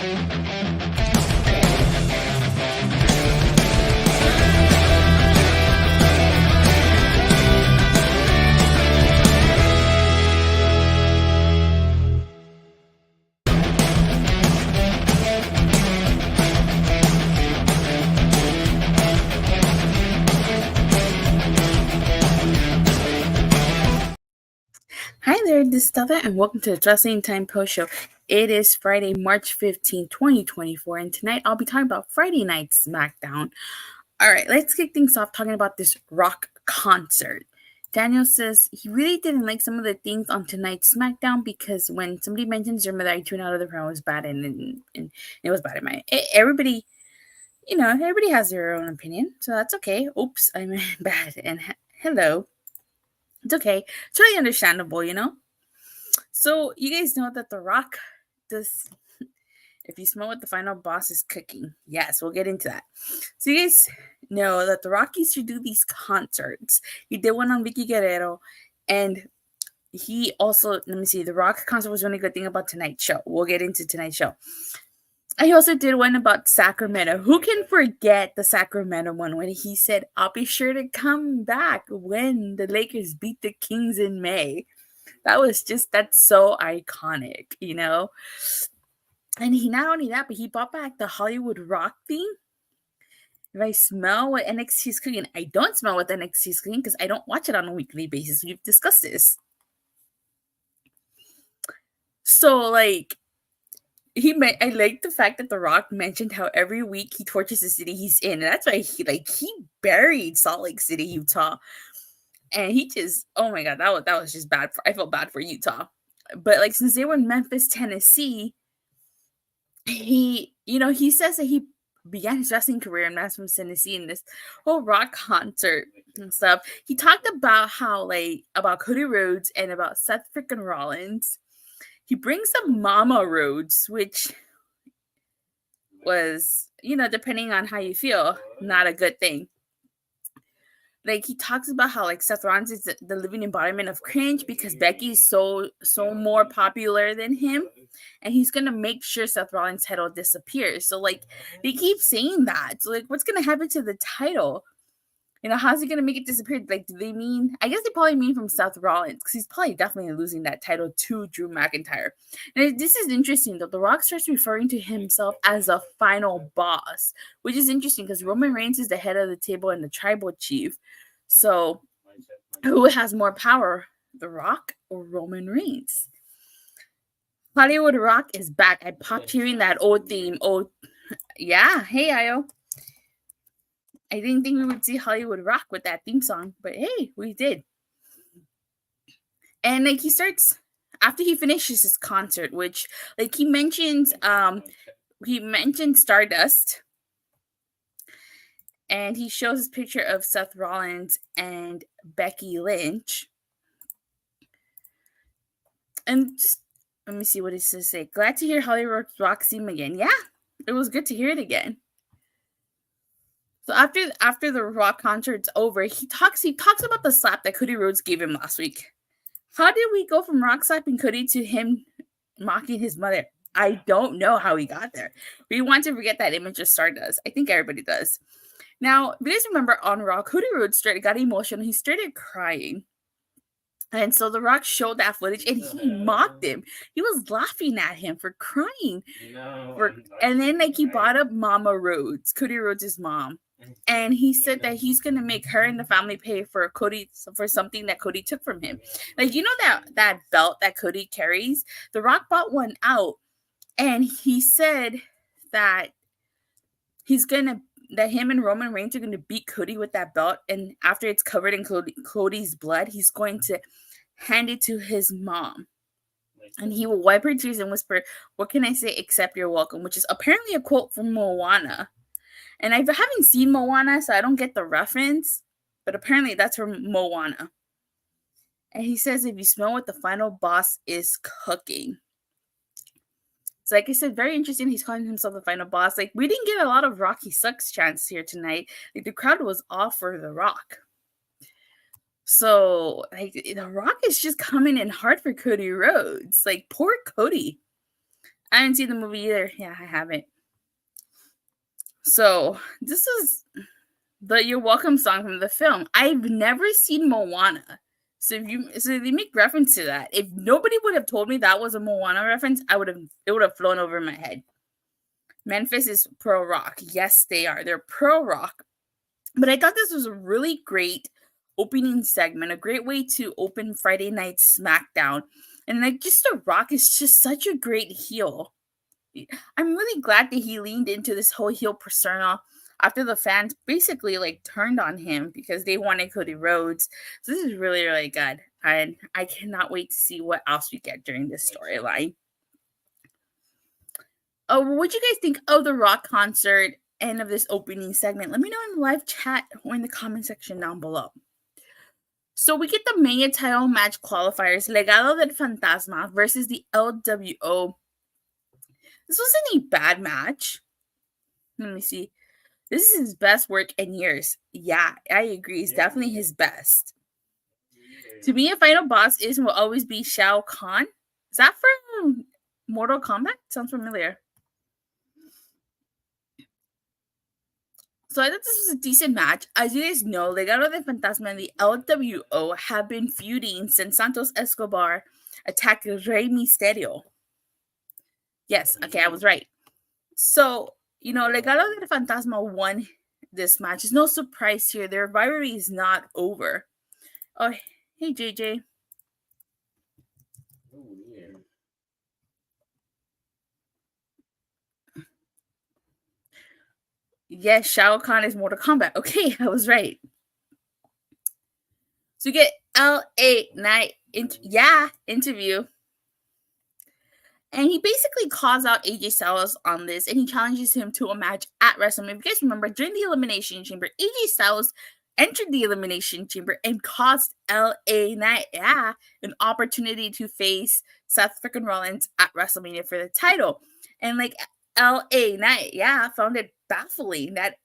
Hi there, this is Stella, and welcome to the Wrestling Time Post Show. It is Friday, March 15, 2024, and tonight I'll be talking about Friday night SmackDown. Alright, let's kick things off talking about this Rock concert. Daniel says he really didn't like some of the things on tonight's SmackDown because when somebody mentions your mother, I tune out of the crowd. It was bad, and it was bad in my everybody. Everybody has their own opinion, so that's okay. Oops, I meant bad, and hello. It's okay. It's really understandable, So you guys know that The Rock does. If you smell what the final boss is cooking, yes, we'll get into that. So you guys know that The Rock used to do these concerts. He did one on Vicky Guerrero, and he also, The Rock concert was one good thing about tonight's show. We'll get into tonight's show. He also did one about Sacramento. Who can forget the Sacramento one when he said, I'll be sure to come back when the Lakers beat the Kings in May. That's so iconic, And he not only that, but he brought back the Hollywood Rock theme. If I smell what NXT is cooking, I don't smell what NXT is cooking because I don't watch it on a weekly basis. We've discussed this. So, I like the fact that The Rock mentioned how every week he torches the city he's in, and that's why he buried Salt Lake City, Utah, and he just, oh my god, that was just bad. I felt bad for Utah, but since they were in Memphis, Tennessee, he says that he began his wrestling career in Memphis, Tennessee, in this whole Rock concert and stuff. He talked about how about Cody Rhodes and about Seth freaking Rollins. He brings up Mama Rhodes, which was, depending on how you feel, not a good thing. He talks about how Seth Rollins is the living embodiment of cringe because Becky's so more popular than him, and he's gonna make sure Seth Rollins' title disappears. So they keep saying that. So what's gonna happen to the title? How's he going to make it disappear? Do they mean, I guess they probably mean from Seth Rollins, because he's probably definitely losing that title to Drew McIntyre. And this is interesting, though. The Rock starts referring to himself as a final boss, which is interesting because Roman Reigns is the head of the table and the tribal chief. So who has more power, The Rock or Roman Reigns? Hollywood Rock is back. I popped hearing that old theme. Oh, yeah. Hey, Io. I didn't think we would see Hollywood Rock with that theme song, but hey, we did. And he starts after he finishes his concert, which he mentions Stardust, and he shows his picture of Seth Rollins and Becky Lynch. And just, let me see what he says to say. Glad to hear Hollywood Rock theme again. Yeah, it was good to hear it again. So after the Rock concert's over, he talks about the slap that Cody Rhodes gave him last week. How did we go from Rock slapping Cody to him mocking his mother? I don't know how he got there. We want to forget that image of Stardust. I think everybody does. Now, if you guys remember on Raw, Cody Rhodes got emotional. He started crying. And so The Rock showed that footage and he mocked him. He was laughing at him for crying. And then he brought up Mama Rhodes, Cody Rhodes' mom. And he said that he's going to make her and the family pay for something that Cody took from him. That belt that Cody carries? The Rock bought one out. And he said that that him and Roman Reigns are going to beat Cody with that belt. And after it's covered in Cody's blood, he's going to hand it to his mom. And he will wipe her tears and whisper, "What can I say except you're welcome?" Which is apparently a quote from Moana. And I haven't seen Moana, so I don't get the reference. But apparently that's from Moana. And he says, if you smell what the final boss is cooking. So like I said, very interesting. He's calling himself the final boss. We didn't get a lot of Rocky Sucks chants here tonight. The crowd was all for The Rock. So, The Rock is just coming in hard for Cody Rhodes. Poor Cody. I haven't seen the movie either. Yeah, I haven't. So this is the "You're Welcome" song from the film. I've never seen Moana. So they make reference to that. If nobody would have told me that was a Moana reference, it would have flown over my head. Memphis is pro rock. Yes, they are. They're pro rock. But I thought this was a really great opening segment, a great way to open Friday Night SmackDown. And like just The Rock is just such a great heel. I'm really glad that he leaned into this whole heel persona after the fans basically like turned on him because they wanted Cody Rhodes. So this is really, really good. And I cannot wait to see what else we get during this storyline. Oh, what you guys think of the Rock concert and of this opening segment? Let me know in the live chat or in the comment section down below. So we get the Mania title match qualifiers, Legado del Fantasma versus the LWO. This wasn't a bad match. Let me see. This is his best work in years. Yeah, I agree. It's definitely his best. To me, a final boss is and will always be Shao Kahn. Is that from Mortal Kombat? Sounds familiar. So I thought this was a decent match. As you guys know, Legado del Fantasma and the LWO have been feuding since Santos Escobar attacked Rey Mysterio. Yes, okay, I was right. So, Legado del Fantasma won this match. It's no surprise here. Their rivalry is not over. Oh, hey, JJ. Oh, yeah. Yes, Shao Kahn is Mortal Kombat. Okay, I was right. So you get LA Knight interview. And he basically calls out AJ Styles on this, and he challenges him to a match at WrestleMania. If you guys remember, during the Elimination Chamber, AJ Styles entered the Elimination Chamber and cost LA Knight an opportunity to face Seth freaking Rollins at WrestleMania for the title. And like LA Knight, found it baffling that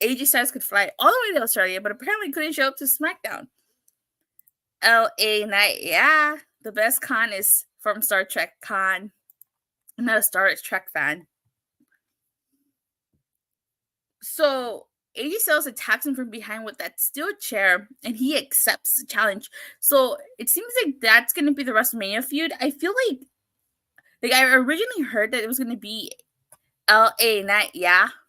AJ Styles could fly all the way to Australia, but apparently couldn't show up to SmackDown. LA Knight, the best con is from Star Trek Con. I'm not a Star Trek fan. So AJ Styles attacks him from behind with that steel chair, and he accepts the challenge. So it seems like that's going to be the WrestleMania feud. I feel like I originally heard that it was going to be LA Knight,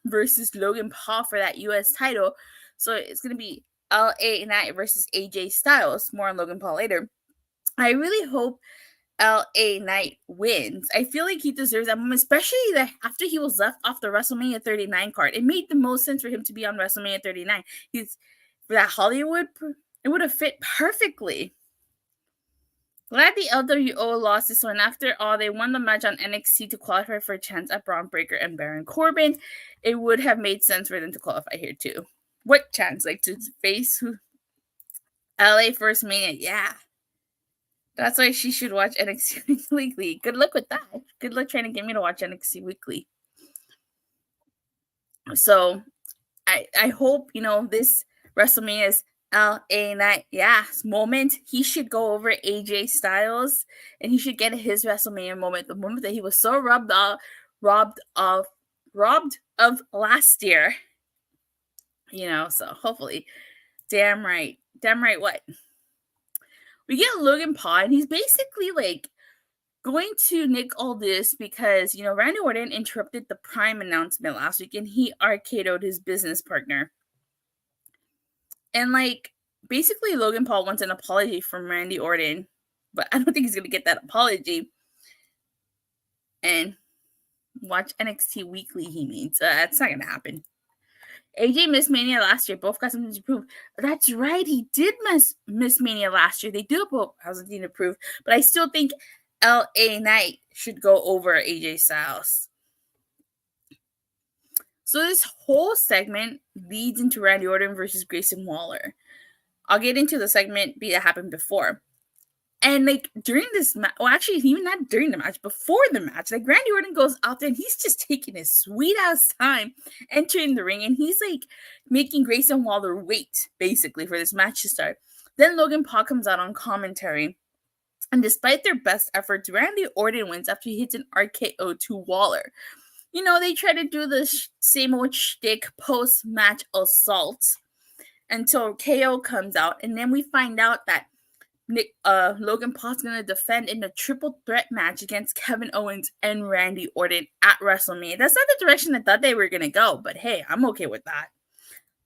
versus Logan Paul for that US title. So it's going to be LA Knight versus AJ Styles. More on Logan Paul later. I really hope LA Knight wins. I feel like he deserves that moment, especially that after he was left off the WrestleMania 39 card. It made the most sense for him to be on WrestleMania 39. He's for that Hollywood, it would have fit perfectly. Glad the LWO lost this one. After all, they won the match on NXT to qualify for a chance at Braun Breaker and Baron Corbin. It would have made sense for them to qualify here too. What chance? Like to face LA First Mania? Yeah. That's why she should watch NXT Weekly. Good luck with that. Good luck trying to get me to watch NXT Weekly. So I hope, this WrestleMania's LA Knight, moment. He should go over AJ Styles and he should get his WrestleMania moment, the moment that he was so robbed of last year. So hopefully. Damn right what? We get Logan Paul, and he's basically like going to Nick Aldis because, Randy Orton interrupted the Prime announcement last week and he RKO'd his business partner. And basically Logan Paul wants an apology from Randy Orton, but I don't think he's going to get that apology. And watch NXT Weekly, he means. That's not going to happen. AJ missed Mania last year. Both got something to prove. That's right. He did miss Mania last year. They do both have something to prove. But I still think LA Knight should go over AJ Styles. So this whole segment leads into Randy Orton versus Grayson Waller. I'll get into the segment that happened before. And during this match, well, actually, even not during the match, before the match, Randy Orton goes out there and he's just taking his sweet ass time entering the ring, and he's making Grayson Waller wait basically for this match to start. Then Logan Paul comes out on commentary, And despite their best efforts, Randy Orton wins after he hits an RKO to Waller. They try to do the same old shtick post-match assault until KO comes out, and then we find out that Logan Paul's going to defend in a triple threat match against Kevin Owens and Randy Orton at WrestleMania. That's not the direction I thought they were going to go, but hey, I'm okay with that.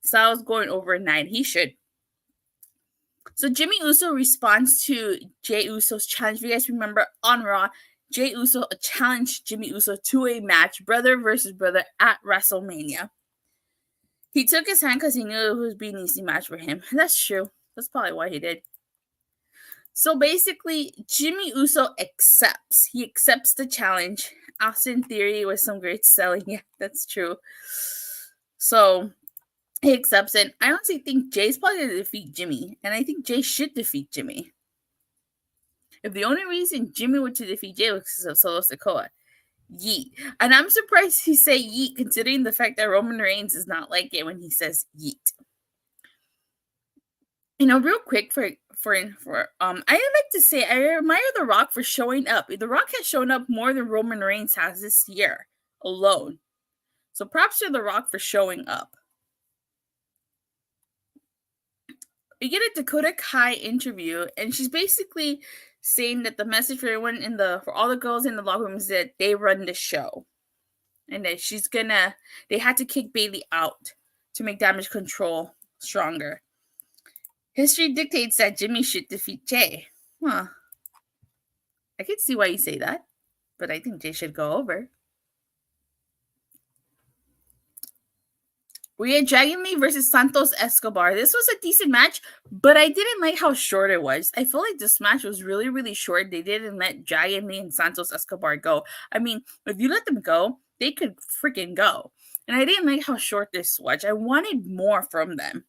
Styles going over 9. He should. So Jimmy Uso responds to Jey Uso's challenge. If you guys remember on Raw, Jey Uso challenged Jimmy Uso to a match, brother versus brother, at WrestleMania. He took his hand because he knew it would be an easy match for him. And that's true. That's probably why he did. So basically, Jimmy Uso accepts. He accepts the challenge. Austin Theory with some great selling. Yeah, that's true. So he accepts it. I honestly think Jay's probably going to defeat Jimmy. And I think Jay should defeat Jimmy. If the only reason Jimmy were to defeat Jay was because of Solo Sikoa. Yeet. And I'm surprised he said yeet, considering the fact that Roman Reigns is not like it when he says yeet. Real quick I like to say I admire The Rock for showing up. The Rock has shown up more than Roman Reigns has this year alone. So props to The Rock for showing up. We get a Dakota Kai interview, and she's basically saying that the message for everyone for all the girls in the locker room is that they run the show. And that they had to kick Bayley out to make Damage Control stronger. History dictates that Jimmy should defeat Jay. Huh. I can see why you say that, but I think Jay should go over. We had Dragon Lee versus Santos Escobar. This was a decent match, but I didn't like how short it was. I feel like this match was really, really short. They didn't let Dragon Lee and Santos Escobar go. I mean, if you let them go, they could freaking go. And I didn't like how short this was. I wanted more from them.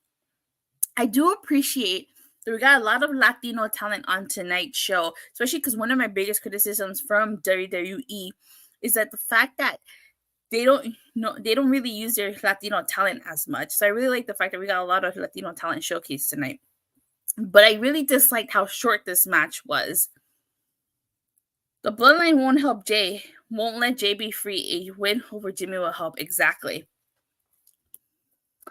I do appreciate that we got a lot of Latino talent on tonight's show, especially because one of my biggest criticisms from WWE is that the fact that they don't really use their Latino talent as much. So I really like the fact that we got a lot of Latino talent showcased tonight. But I really disliked how short this match was. The Bloodline won't help Jay. Won't let Jay be free. A win over Jimmy will help. Exactly.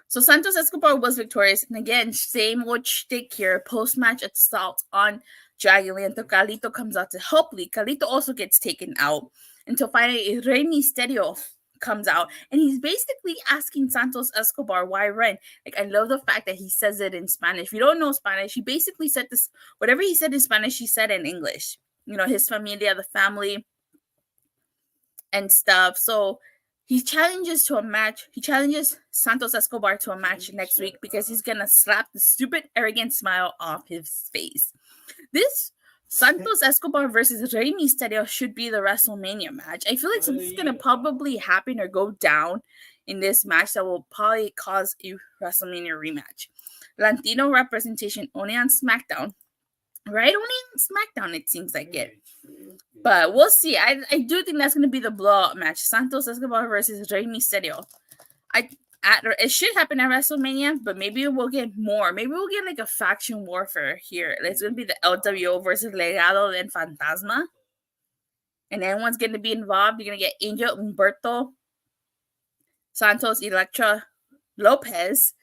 So Santos Escobar was victorious. And again, same old shtick here. Post-match assault on Dragon Lee. Until Carlito comes out to help Lee. Carlito also gets taken out. Until finally Rey Mysterio comes out. And he's basically asking Santos Escobar why run. Like, I love the fact that he says it in Spanish. If you don't know Spanish, he basically said this. Whatever he said in Spanish, he said in English. His familia, the family, and stuff. So he challenges to a match. He challenges Santos Escobar to a match next week because he's going to slap the stupid, arrogant smile off his face. This Santos Escobar versus Rey Mysterio should be the WrestleMania match. I feel like something's going to probably happen or go down in this match that will probably cause a WrestleMania rematch. Latino representation only on SmackDown. Right? Only on SmackDown, it seems like it. But we'll see. I do think that's going to be the blowout match. Santos Escobar versus Rey Mysterio. It should happen at WrestleMania, but maybe we'll get more. Maybe we'll get like a faction warfare here. It's going to be the LWO versus Legado and Fantasma. And everyone's going to be involved. You're going to get Angel Humberto, Santos Electra Lopez,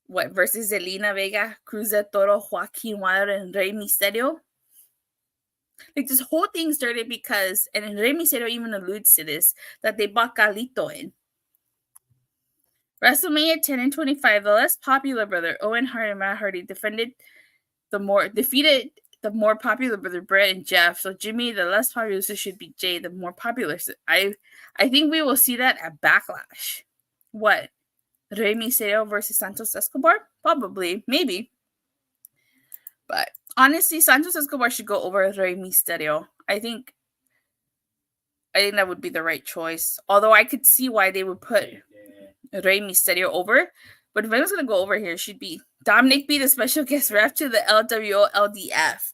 versus Zelina Vega, Cruz de Toro, Joaquin Wilder, and Rey Mysterio. Like, this whole thing started because, and Rey Mysterio even alludes to this, that they bought Carlito in. WrestleMania 10 and 25, the less popular brother, Owen Hart and Matt Hardy, defeated the more popular brother, Brett and Jeff. So Jimmy, the less popular, so should be Jay, the more popular. So I think we will see that at Backlash. What? Rey Mysterio versus Santos Escobar? Probably. Maybe. But honestly, Santos Escobar should go over Rey Mysterio. I think that would be the right choice. Although I could see why they would put Rey Mysterio over. But if I was going to go over here, it should be Dominic be the special guest ref to the LWO LDF.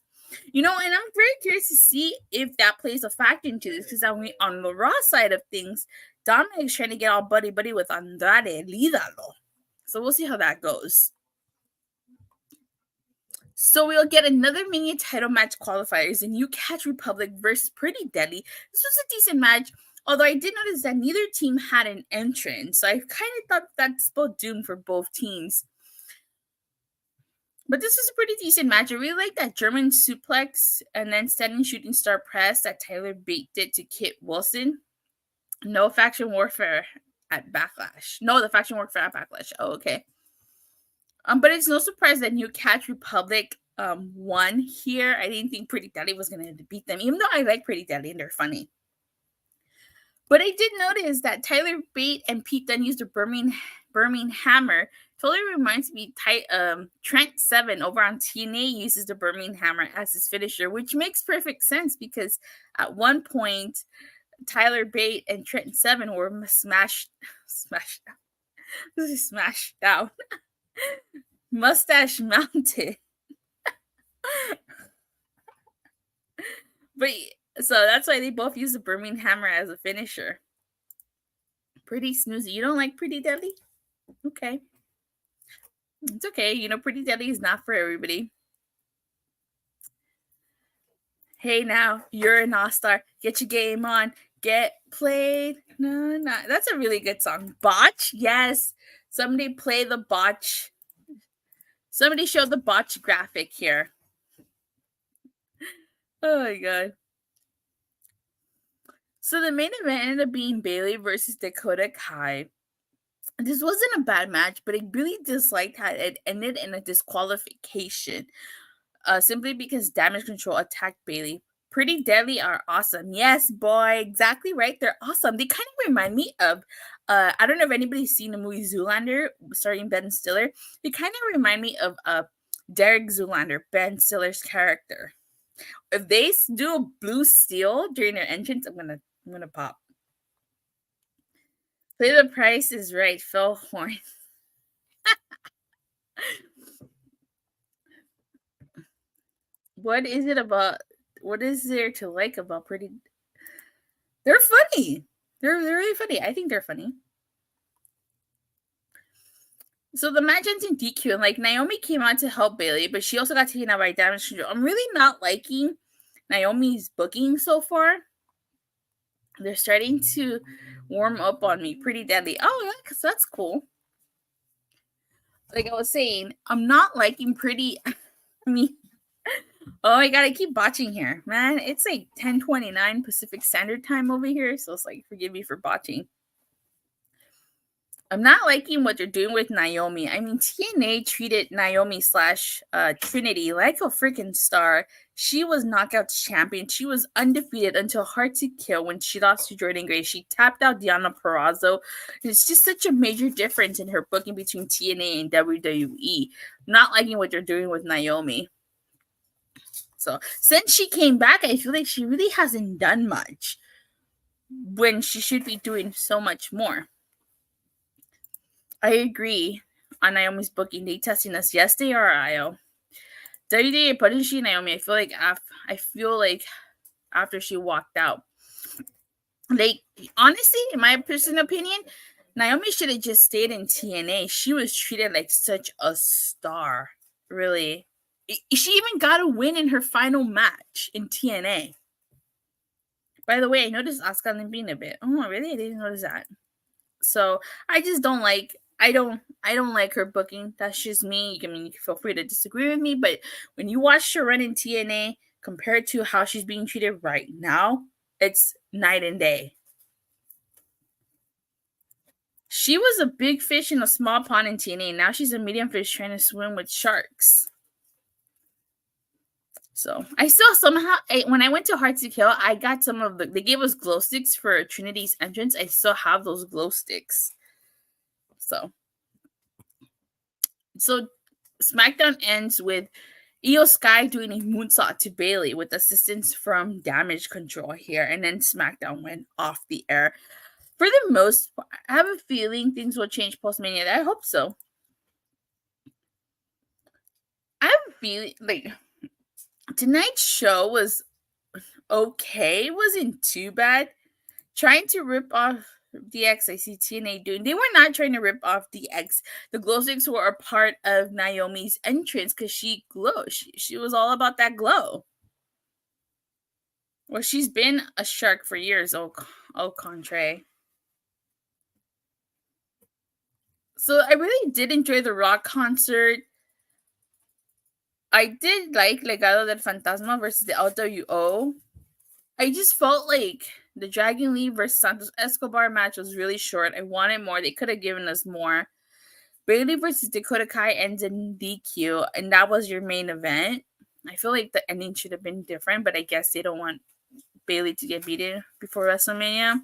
And I'm very curious to see if that plays a factor into this. Because on the Raw side of things, Dominic's trying to get all buddy-buddy with Andrade Lídalo. So we'll see how that goes. So we'll get another Mania title match qualifiers in New Catch Republic versus Pretty Deadly. This was a decent match, although I did notice that neither team had an entrance. So I kind of thought that's both doomed for both teams. But this was a pretty decent match. I really like that German suplex and then standing shooting star press that Tyler Bate did to Kit Wilson. No faction warfare at Backlash. No, the faction warfare at Backlash. Oh, okay. But it's no surprise that New Catch Republic won here. I didn't think Pretty Deadly was going to beat them, even though I like Pretty Deadly and they're funny. But I did notice that Tyler Bate and Pete Dunne used a Birmingham Hammer. Totally reminds me, Trent Seven over on TNA uses the Birmingham Hammer as his finisher, which makes perfect sense because at one point, Tyler Bate and Trent Seven were smashed down. Mustache mounted. But so that's why they both use the Birmingham Hammer as a finisher. Pretty snoozy. You don't like Pretty Deadly? Okay. It's okay. You know, Pretty Deadly is not for everybody. Hey now, you're an all-star. Get your game on. Get played. No. That's a really good song. Botch? Yes. Somebody play the botch. Somebody show the botch graphic here. Oh my god. So the main event ended up being Bayley versus Dakota Kai. This wasn't a bad match, but I really disliked how it ended in a disqualification. Simply because Damage Control attacked Bayley. Pretty Deadly are awesome. Yes, boy, exactly right. They're awesome. They kind of remind me of, I don't know if anybody's seen the movie Zoolander starring Ben Stiller. They kind of remind me of Derek Zoolander, Ben Stiller's character. If they do a blue steel during their entrance, I'm gonna pop. Play the Price is Right, Phil Horn. What is it about? What is there to like about Pretty? They're funny. They're really funny. I think they're funny. So the match ends in DQ, and like Naomi came out to help Bayley, but she also got taken out by Damage Control. I'm really not liking Naomi's booking so far. They're starting to warm up on me. Pretty Deadly. Oh yeah, because that's cool. Like I was saying, I'm not liking Pretty. I mean, oh my god, I keep botching here, man. It's like 10:29 Pacific Standard Time over here, so it's like forgive me for botching. I'm not liking what they're doing with Naomi. I mean, TNA treated Naomi / Trinity like a freaking star. She was knockout champion. She was undefeated until Hard to Kill when she lost to Jordan Gray. She tapped out Deonna Purrazzo. It's just such a major difference in her booking between TNA and WWE. Not liking what they're doing with Naomi. So since she came back, I feel like she really hasn't done much when she should be doing so much more. I agree on Naomi's booking. They testing us. Yes, they are, Io. WWE punishing Naomi. I feel like after she walked out, like honestly, in my personal opinion, Naomi should have just stayed in TNA. She was treated like such a star. Really, she even got a win in her final match in TNA. By the way, I noticed Asuka limping a bit. Oh, really? I didn't notice that. So I just don't like. I don't like her booking. That's just me. You can feel free to disagree with me, but when you watch her run in TNA compared to how she's being treated right now, it's night and day. She was a big fish in a small pond in TNA. Now she's a medium fish trying to swim with sharks. So I still somehow, when I went to Hard to Kill, I got some of they gave us glow sticks for Trinity's entrance. I still have those glow sticks. So SmackDown ends with Io Sky doing a moonsault to Bayley with assistance from Damage Control here, and then SmackDown went off the air. For the most part, I have a feeling things will change post-Mania. I hope so. I have a feeling like tonight's show was okay. It wasn't too bad. Trying to rip off DX, I see TNA doing. They were not trying to rip off DX. The glow sticks were a part of Naomi's entrance because she glowed. She was all about that glow. Well, she's been a shark for years, au contraire. So I really did enjoy the Rock concert. I did like Legado del Fantasma versus the LWO. I just felt like the Dragon Lee versus Santos Escobar match was really short. I wanted more. They could have given us more. Bayley versus Dakota Kai ends in DQ, and that was your main event. I feel like the ending should have been different, but I guess they don't want Bayley to get beaten before WrestleMania.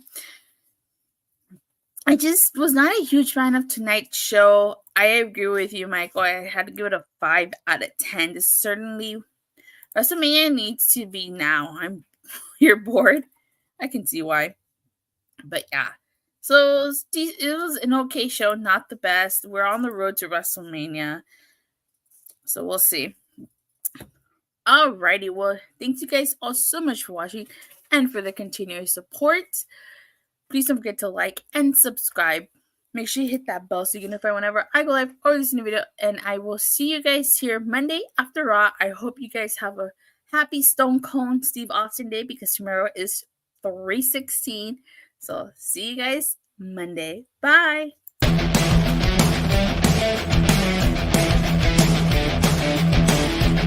I just was not a huge fan of tonight's show. I agree with you, Michael. I had to give it a 5 out of 10. This certainly WrestleMania needs to be now. You're bored. I can see why. But yeah. So it was an okay show, not the best. We're on the road to WrestleMania. So we'll see. Alrighty, well, thanks you guys all so much for watching and for the continuous support. Please don't forget to like and subscribe. Make sure you hit that bell so you get notified whenever I go live or release a new video. And I will see you guys here Monday after Raw. I hope you guys have a happy Stone Cold Steve Austin Day because tomorrow is 3/16. So see you guys Monday. Bye.